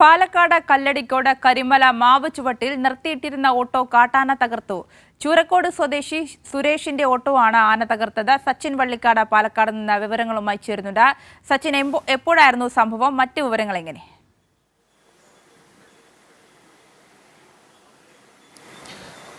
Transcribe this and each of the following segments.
പാലക്കാട് കല്ലടിക്കോട് കരിമല മാവ് ചുവട്ടിൽ നിർത്തിയിട്ടിരുന്ന ഓട്ടോ കാട്ടാന തകർത്തു. ചൂരക്കോട് സ്വദേശി സുരേഷിന്റെ ഓട്ടോ ആണ് ആന തകർത്തത്. സച്ചിൻ വള്ളിക്കാട് പാലക്കാട് നിന്ന് വിവരങ്ങളുമായി ചേരുന്നുണ്ട്. സച്ചിൻ, എപ്പോഴായിരുന്നു സംഭവം? മറ്റു വിവരങ്ങൾ എങ്ങനെ?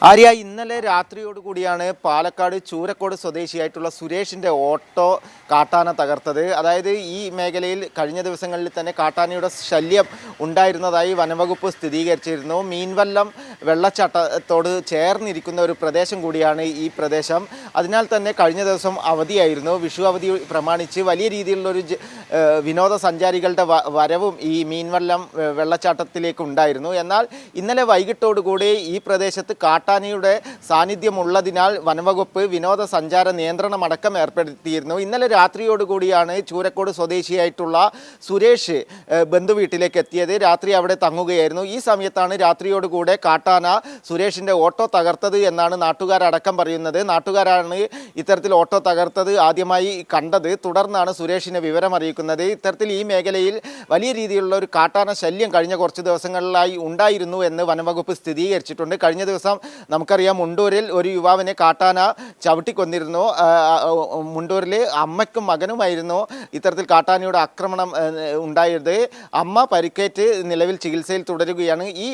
ആര്യ, ഇന്നലെ രാത്രിയോടുകൂടിയാണ് പാലക്കാട് ചൂരക്കോട് സ്വദേശിയായിട്ടുള്ള സുരേഷിൻ്റെ ഓട്ടോ കാട്ടാന തകർത്തത്. അതായത് ഈ മേഖലയിൽ കഴിഞ്ഞ ദിവസങ്ങളിൽ തന്നെ കാട്ടാനയുടെ ശല്യം ഉണ്ടായിരുന്നതായി വനംവകുപ്പ് സ്ഥിരീകരിച്ചിരുന്നു. മീൻവല്ലം വെള്ളച്ചാട്ടത്തോട് ചേർന്നിരിക്കുന്ന ഒരു പ്രദേശം കൂടിയാണ് ഈ പ്രദേശം. അതിനാൽ തന്നെ കഴിഞ്ഞ ദിവസം അവധിയായിരുന്നു. വിഷു അവധി പ്രമാണിച്ച് വലിയ രീതിയിലുള്ളൊരു വിനോദസഞ്ചാരികളുടെ വരവും ഈ മീൻവല്ലം വെള്ളച്ചാട്ടത്തിലേക്ക് ഉണ്ടായിരുന്നു. എന്നാൽ ഇന്നലെ വൈകിട്ടോടുകൂടി ഈ പ്രദേശത്ത് കാട്ടാനയുടെ സാന്നിധ്യമുള്ളതിനാൽ വനംവകുപ്പ് വിനോദസഞ്ചാര നിയന്ത്രണമടക്കം ഏർപ്പെടുത്തിയിരുന്നു. ഇന്നലെ രാത്രിയോടുകൂടിയാണ് ചൂരക്കോട് സ്വദേശിയായിട്ടുള്ള സുരേഷ് ബന്ധുവീട്ടിലേക്ക് എത്തിയത്. രാത്രി അവിടെ തങ്ങുകയായിരുന്നു. ഈ സമയത്താണ് രാത്രിയോടുകൂടെ കാട്ടാന സുരേഷിൻ്റെ ഓട്ടോ തകർത്തത് എന്നാണ് നാട്ടുകാരടക്കം പറയുന്നത്. നാട്ടുകാരാണ് ഇത്തരത്തിൽ ഓട്ടോ തകർത്തത് ആദ്യമായി കണ്ടത്. തുടർന്നാണ് സുരേഷിനെ വിവരം അറിയിക്കുന്നത്. ഇത്തരത്തിൽ ഈ മേഖലയിൽ വലിയ രീതിയിലുള്ള ഒരു കാട്ടാന ശല്യം കഴിഞ്ഞ കുറച്ച് ദിവസങ്ങളിലായി ഉണ്ടായിരുന്നു എന്ന് വനംവകുപ്പ് സ്ഥിരീകരിച്ചിട്ടുണ്ട്. കഴിഞ്ഞ ദിവസം നമുക്കറിയാം, മുണ്ടൂരിൽ ഒരു യുവാവിനെ കാട്ടാന ചവിട്ടിക്കൊന്നിരുന്നു. മുണ്ടൂരിൽ അമ്മയ്ക്കും മകനുമായിരുന്നു ഇത്തരത്തിൽ കാട്ടാനയുടെ ആക്രമണം ഉണ്ടായത്. അമ്മ പരിക്കേറ്റ് നിലവിൽ ചികിത്സയിൽ തുടരുകയാണ്. ഈ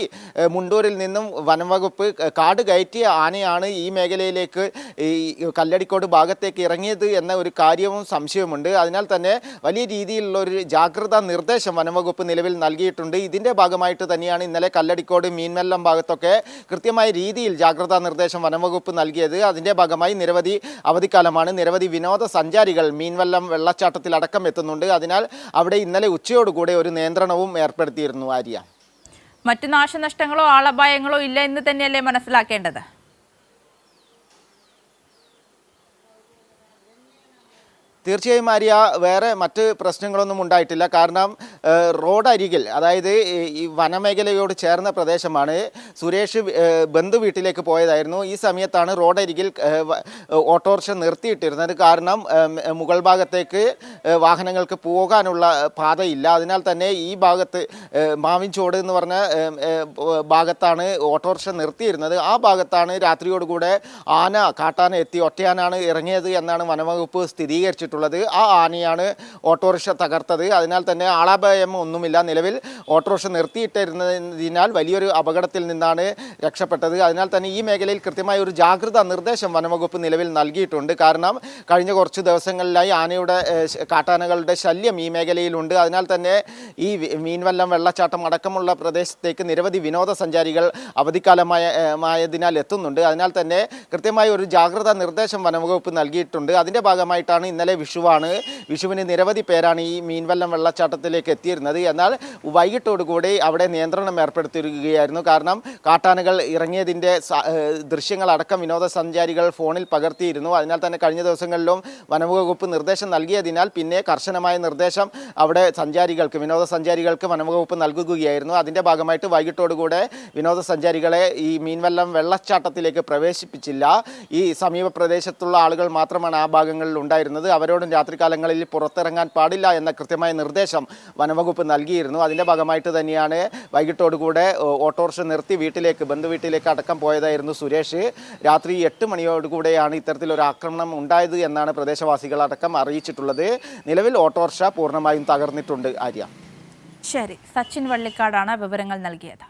മുണ്ടൂരിൽ നിന്നും വനംവകുപ്പ് കാട് കയറ്റിയ ആനയാണ് ഈ മേഖലയിലേക്ക്, ഈ കല്ലടിക്കോട് ഭാഗത്തേക്ക് ഇറങ്ങിയത് എന്ന ഒരു കാര്യവും സംശയമുണ്ട്. അതിനാൽ തന്നെ വലിയ രീതിയിലുള്ള ഒരു ജാഗ്രതാ നിർദ്ദേശം വനംവകുപ്പ് നിലവിൽ നൽകിയിട്ടുണ്ട്. ഇതിൻ്റെ ഭാഗമായിട്ട് തന്നെയാണ് ഇന്നലെ കല്ലടിക്കോട് മീൻവല്ലം ഭാഗത്തൊക്കെ കൃത്യമായ രീതിയിൽ ജാഗ്രതാ നിർദ്ദേശം വനംവകുപ്പ് നൽകിയത്. അതിൻ്റെ ഭാഗമായി നിരവധി അവധിക്കാലമാണ്. നിരവധി വിനോദസഞ്ചാരികൾ മീൻവല്ലം വെള്ളച്ചാട്ടത്തിൽ അടക്കം എത്തുന്നുണ്ട്. അതിനാൽ അവിടെ ഇന്നലെ ഉച്ചയോടുകൂടെ ഒരു നിയന്ത്രണവും ഏർപ്പെടുത്തിയിരുന്നു. ആര്യ, മറ്റു നാശനഷ്ടങ്ങളോ ആളപായങ്ങളോ ഇല്ല എന്ന് തന്നെയല്ലേ മനസ്സിലാക്കേണ്ടത്? തീർച്ചയായും ആര്യ, വേറെ മറ്റ് പ്രശ്നങ്ങളൊന്നും ഉണ്ടായിട്ടില്ല. കാരണം റോഡരികിൽ, അതായത് ഈ വനമേഖലയോട് ചേർന്ന പ്രദേശമാണ്. സുരേഷ് ബന്ധുവീട്ടിലേക്ക് പോയതായിരുന്നു. ഈ സമയത്താണ് റോഡരികിൽ ഓട്ടോറിക്ഷ നിർത്തിയിട്ടിരുന്നത്. കാരണം മുകൾ ഭാഗത്തേക്ക് വാഹനങ്ങൾക്ക് പോകാനുള്ള പാതയില്ല. അതിനാൽ തന്നെ ഈ ഭാഗത്ത് മാവിൻചോട് എന്ന് പറഞ്ഞ ഭാഗത്താണ് ഓട്ടോറിക്ഷ നിർത്തിയിരുന്നത്. ആ ഭാഗത്താണ് രാത്രിയോടുകൂടെ കാട്ടാന എത്തി ഒറ്റയാനാണ് ഇറങ്ങിയത് എന്നാണ് വനംവകുപ്പ് സ്ഥിരീകരിച്ചിട്ടുള്ളത്. ആ ആനയാണ് ഓട്ടോറിക്ഷ തകർത്തത്. അതിനാൽ തന്നെ ആളപായം ഒന്നുമില്ല. നിലവിൽ ഓട്ടോറിക്ഷ നിർത്തിയിട്ടിരുന്നതിനാൽ വലിയൊരു അപകടത്തിൽ നിന്നാണ് രക്ഷപ്പെട്ടത്. അതിനാൽ തന്നെ ഈ മേഖലയിൽ കൃത്യമായ ഒരു ജാഗ്രതാ നിർദ്ദേശം വനംവകുപ്പ് നിലവിൽ നൽകിയിട്ടുണ്ട്. കാരണം കഴിഞ്ഞ കുറച്ച് ദിവസങ്ങളിലായി കാട്ടാനകളുടെ ശല്യം ഈ മേഖലയിലുണ്ട്. അതിനാൽ തന്നെ ഈ മീൻവല്ലം വെള്ളച്ചാട്ടം അടക്കമുള്ള പ്രദേശത്തേക്ക് നിരവധി വിനോദസഞ്ചാരികൾ അവധിക്കാലമായതിനാൽ എത്തുന്നുണ്ട്. അതിനാൽ തന്നെ കൃത്യമായ ഒരു ജാഗ്രതാ നിർദ്ദേശം വനംവകുപ്പ് നൽകിയിട്ടുണ്ട്. അതിൻ്റെ ഭാഗമായിട്ടാണ് ഇന്നലെ വിഷുവാണ്. വിഷുവിന് നിരവധി പേരാണ് ഈ മീൻവല്ലം വെള്ളച്ചാട്ടത്തിലേക്ക് എത്തിയിരുന്നത്. എന്നാൽ വൈകിട്ടോടുകൂടി അവിടെ നിയന്ത്രണം ഏർപ്പെടുത്തിയിരിക്കുകയായിരുന്നു. കാരണം കാട്ടാനകൾ ഇറങ്ങിയതിൻ്റെ ദൃശ്യങ്ങളടക്കം വിനോദസഞ്ചാരികൾ ഫോണിൽ പകർത്തിയിരുന്നു. അതിനാൽ തന്നെ കഴിഞ്ഞ ദിവസങ്ങളിലും വനംവകുപ്പ് നിർദ്ദേശം നൽകിയതിനാൽ പിന്നെ കർശനമായ നിർദ്ദേശം അവിടെ വിനോദസഞ്ചാരികൾക്ക് വനംവകുപ്പ് നൽകുകയായിരുന്നു. അതിൻ്റെ ഭാഗമായിട്ട് വൈകിട്ടോടുകൂടെ വിനോദസഞ്ചാരികളെ ഈ മീൻവല്ലം വെള്ളച്ചാട്ടത്തിലേക്ക് പ്രവേശിപ്പിച്ചില്ല. ഈ സമീപ പ്രദേശത്തുള്ള ആളുകൾ മാത്രമാണ് ആ ഭാഗങ്ങളിൽ ഉണ്ടായിരുന്നത്. അവരോടും രാത്രികാലങ്ങളിൽ പുറത്തിറങ്ങാൻ പാടില്ല എന്ന കൃത്യമായ നിർദ്ദേശം വനംവകുപ്പ് നൽകിയിരുന്നു. അതിൻ്റെ ഭാഗമായിട്ട് തന്നെയാണ് വൈകിട്ടോടുകൂടെ ഓട്ടോറിക്ഷ നിർത്തി ബന്ധുവീട്ടിലേക്ക് അടക്കം പോയതായിരുന്നു സുരേഷ്. രാത്രി 8 മണിയോടുകൂടെയാണ് ഇത്തരത്തിലൊരു ആക്രമണം ഉണ്ടായത് എന്നാണ് പ്രദേശവാസികളടക്കം അറിയിച്ചിട്ടുള്ളത്. നിലവിൽ ഓട്ടോറിക്ഷ പൂർണ്ണമായും തകർന്നിട്ടുണ്ട്. ആര്യ, ശരി. സച്ചിൻ വള്ളിക്കാടാണ് വിവരങ്ങൾ നൽകിയത്.